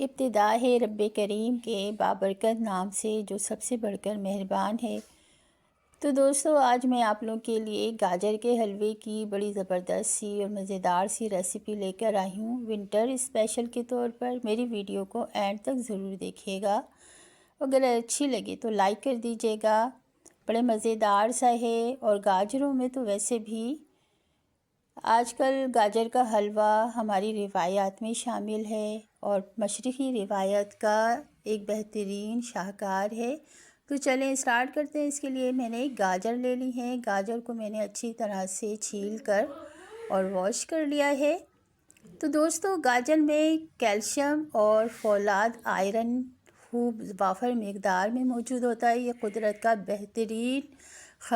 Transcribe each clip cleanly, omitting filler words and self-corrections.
इब्तिदा है रब्बे करीम के बाबरकत नाम से जो सबसे बढ़कर मेहरबान है। तो दोस्तों, आज मैं आप लोगों के लिए गाजर के हलवे की बड़ी ज़बरदस्त सी और मज़ेदार सी रेसिपी लेकर आई हूँ विंटर स्पेशल के तौर पर। मेरी वीडियो को एंड तक ज़रूर देखिएगा। अगर अच्छी लगे तो लाइक कर दीजिएगा। बड़े मज़ेदार सा है और गाजरों में तो वैसे भी आजकल गाजर का हलवा हमारी रिवायात में शामिल है और मशरक़ी रिवायत का एक बेहतरीन शाहकार है। तो चलें स्टार्ट करते हैं। इसके लिए मैंने गाजर ले ली है। गाजर को मैंने अच्छी तरह से छील कर और वॉश कर लिया है। तो दोस्तों, गाजर में कैल्शियम और फौलाद आयरन खूब वाफर मकदार में मौजूद होता है। ये कुदरत का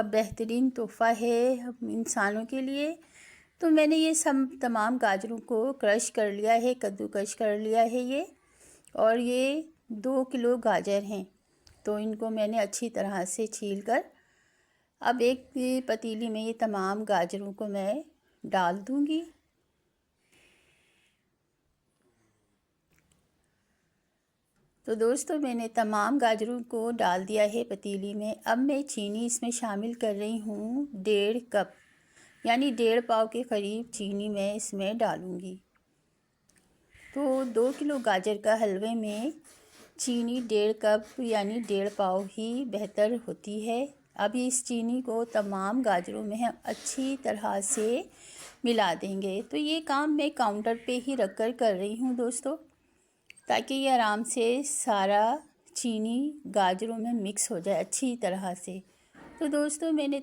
बेहतरीन तोहफ़ा है हम इंसानों के लिए। तो मैंने ये सब तमाम गाजरों को क्रश कर लिया है, कद्दूकश कर लिया है ये। और ये 2 किलो गाजर हैं। तो इनको मैंने अच्छी तरह से छील कर अब एक पतीली में ये तमाम गाजरों को मैं डाल दूंगी। तो दोस्तों, मैंने तमाम गाजरों को डाल दिया है पतीली में। अब मैं चीनी इसमें शामिल कर रही हूँ 1.5 कप, यानी 1.5 पाव के करीब चीनी मैं इसमें डालूँगी। तो 2 किलो गाजर का हलवे में चीनी 1.5 कप यानी 1.5 पाव ही बेहतर होती है। अब इस चीनी को तमाम गाजरों में हम अच्छी तरह से मिला देंगे। तो ये काम मैं काउंटर पे ही रख कर रही हूँ दोस्तों, ताकि ये आराम से सारा चीनी गाजरों में मिक्स हो जाए अच्छी तरह से। तो दोस्तों, मैंने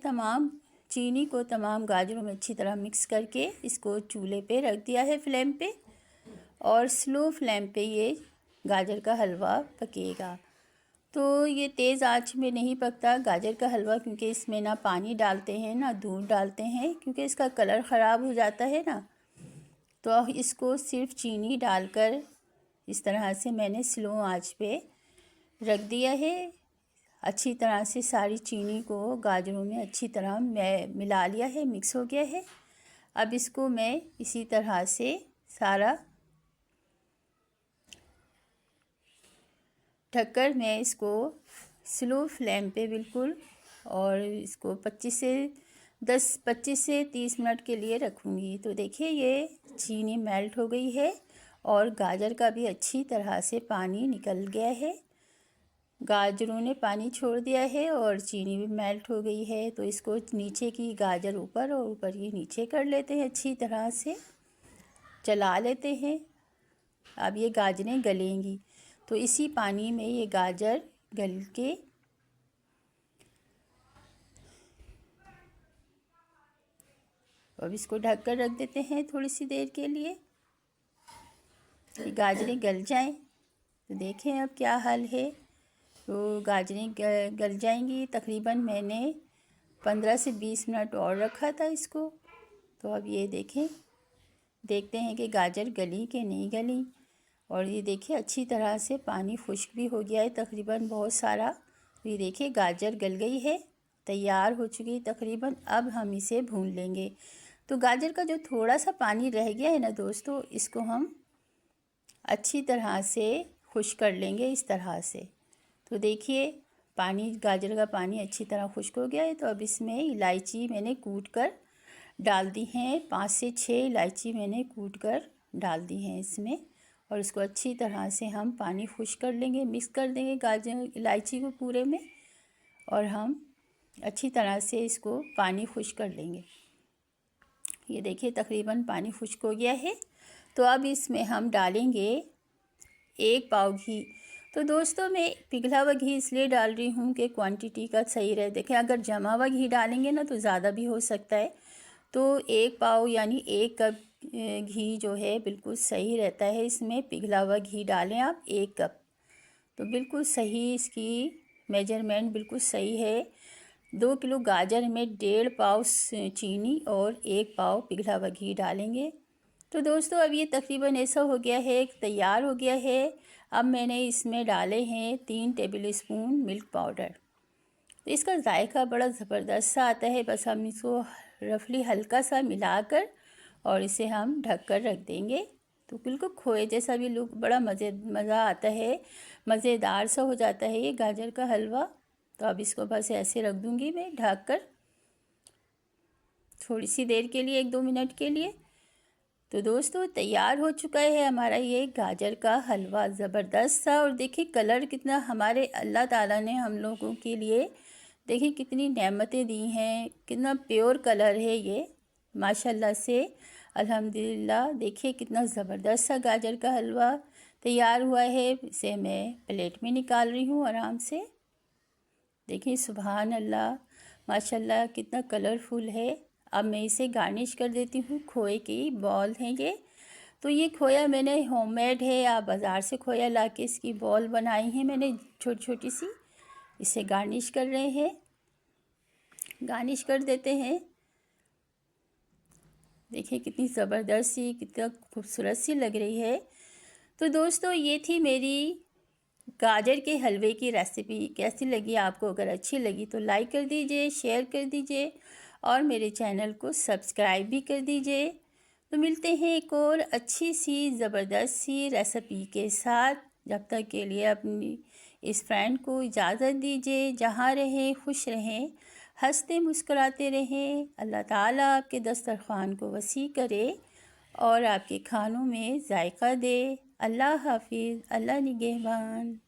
चीनी को तमाम गाजरों में अच्छी तरह मिक्स करके इसको चूल्हे पे रख दिया है फ्लेम पे, और स्लो फ्लेम पे ये गाजर का हलवा पकेगा। तो ये तेज़ आंच में नहीं पकता गाजर का हलवा, क्योंकि इसमें ना पानी डालते हैं ना दूध डालते हैं, क्योंकि इसका कलर ख़राब हो जाता है ना। तो इसको सिर्फ चीनी डालकर इस तरह से मैंने स्लो आंच पे रख दिया है। अच्छी तरह से सारी चीनी को गाजरों में अच्छी तरह मैं मिला लिया है, मिक्स हो गया है। अब इसको मैं इसी तरह से सारा ढककर मैं इसको स्लो फ्लेम पे बिल्कुल, और इसको 25 से 30 मिनट के लिए रखूँगी। तो देखिए, ये चीनी मेल्ट हो गई है और गाजर का भी अच्छी तरह से पानी निकल गया है। गाजरों ने पानी छोड़ दिया है और चीनी भी मेल्ट हो गई है। तो इसको नीचे की गाजर ऊपर और ऊपर की नीचे कर लेते हैं, अच्छी तरह से चला लेते हैं। अब ये गाजरें गलेंगी, तो इसी पानी में ये गाजर गल के अब इसको ढक कर रख देते हैं थोड़ी सी देर के लिए, ये गाजरें गल जाएं। तो देखें अब क्या हाल है। तो गाजरें गल जाएंगी। तकरीबन मैंने 15 से 20 मिनट और रखा था इसको। तो अब ये देखते हैं कि गाजर गली कि नहीं गली। और ये देखिए, अच्छी तरह से पानी खुश्क भी हो गया है तकरीबन बहुत सारा। तो ये देखिए, गाजर गल गई है, तैयार हो चुकी है तकरीबन। अब हम इसे भून लेंगे। तो गाजर का जो थोड़ा सा पानी रह गया है ना दोस्तों, इसको हम अच्छी तरह से खुश्क कर लेंगे इस तरह से। तो देखिए, गाजर का पानी अच्छी तरह खुश्क हो गया है। तो अब इसमें इलायची मैंने कूट कर डाल दी हैं। 5 से 6 इलायची मैंने कूट कर डाल दी हैं इसमें, और इसको अच्छी तरह से हम पानी खुश्क कर लेंगे, मिक्स कर देंगे गाजर इलायची को पूरे में, और हम अच्छी तरह से इसको पानी खुश्क कर लेंगे। ये देखिए, तकरीबन पानी खुश्क हो गया है। तो अब इसमें हम डालेंगे 1 पाव घी। तो दोस्तों, मैं पिघला हुआ घी इसलिए डाल रही हूँ कि क्वांटिटी का सही रहे। देखें, अगर जमा हुआ घी डालेंगे ना तो ज़्यादा भी हो सकता है। तो 1 पाव यानी 1 कप घी जो है बिल्कुल सही रहता है। इसमें पिघला हुआ घी डालें आप 1 कप, तो बिल्कुल सही इसकी मेजरमेंट बिल्कुल सही है। 2 किलो गाजर में 1.5 पाव चीनी और 1 पाव पिघला हुआ घी डालेंगे। तो दोस्तों, अब ये तकरीबन ऐसा हो गया है, तैयार हो गया है। अब मैंने इसमें डाले हैं 3 टेबल स्पून मिल्क पाउडर। तो इसका जायका बड़ा ज़बरदस्त सा आता है। बस हम इसको रफली हल्का सा मिलाकर और इसे हम ढक कर रख देंगे। तो बिल्कुल खोए जैसा भी लुक, बड़ा मज़ा आता है, मज़ेदार सा हो जाता है ये गाजर का हलवा। तो अब इसको बस ऐसे रख दूँगी मैं ढक कर थोड़ी सी देर के लिए, 1-2 मिनट के लिए। तो दोस्तों तैयार हो चुका है हमारा ये गाजर का हलवा, ज़बरदस्त सा। और देखिए कलर कितना, हमारे अल्लाह ताला ने हम लोगों के लिए देखिए कितनी नेमतें दी हैं, कितना प्योर कलर है ये माशाल्लाह से, अल्हम्दुलिल्लाह। देखिए कितना ज़बरदस्त सा गाजर का हलवा तैयार हुआ है। इसे मैं प्लेट में निकाल रही हूँ आराम से। देखिए सुभान अल्लाह, माशाल्लाह कितना कलरफुल है। अब मैं इसे गार्निश कर देती हूँ। खोए की बॉल हैं ये, तो ये खोया मैंने होममेड है, या बाज़ार से खोया लाके इसकी बॉल बनाई है मैंने छोटी छोटी सी। इसे गार्निश कर रहे हैं, गार्निश कर देते हैं। देखिए कितनी ज़बरदस्त सी, कितना खूबसूरत सी लग रही है। तो दोस्तों ये थी मेरी गाजर के हलवे की रेसिपी। कैसी लगी आपको? अगर अच्छी लगी तो लाइक कर दीजिए, शेयर कर दीजिए और मेरे चैनल को सब्सक्राइब भी कर दीजिए। तो मिलते हैं एक और अच्छी सी ज़बरदस्त सी रेसिपी के साथ। जब तक के लिए अपनी इस फ्रेंड को इजाज़त दीजिए। जहाँ रहें खुश रहें, हंसते मुस्कुराते रहें। अल्लाह ताला आपके दस्तरख़्वान को वसी करे और आपके खानों में जायका दे। अल्लाह हाफिज़, अल्लाह निगहबान।